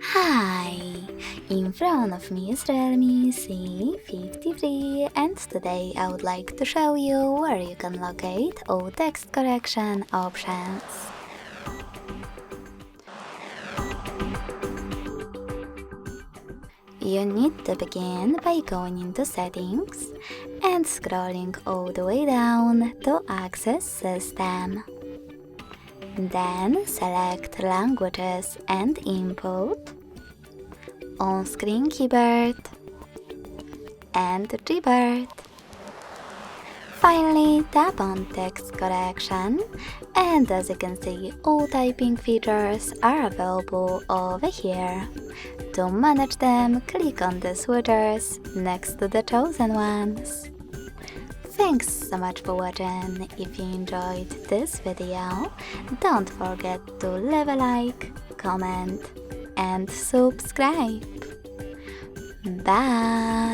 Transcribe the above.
Hi! In front of me is Realme C53 and today I would like to show you where you can locate all text correction options. You need to begin by going into Settings and scrolling all the way down to Access System. Then select Languages and Input, On-Screen Keyboard, and Keyboard. Finally, tap on Text Correction, and as you can see, all typing features are available over here. To manage them, click on the switchers next to the chosen ones. Thanks so much for watching. If you enjoyed this video, don't forget to leave a like, comment, and subscribe. Bye!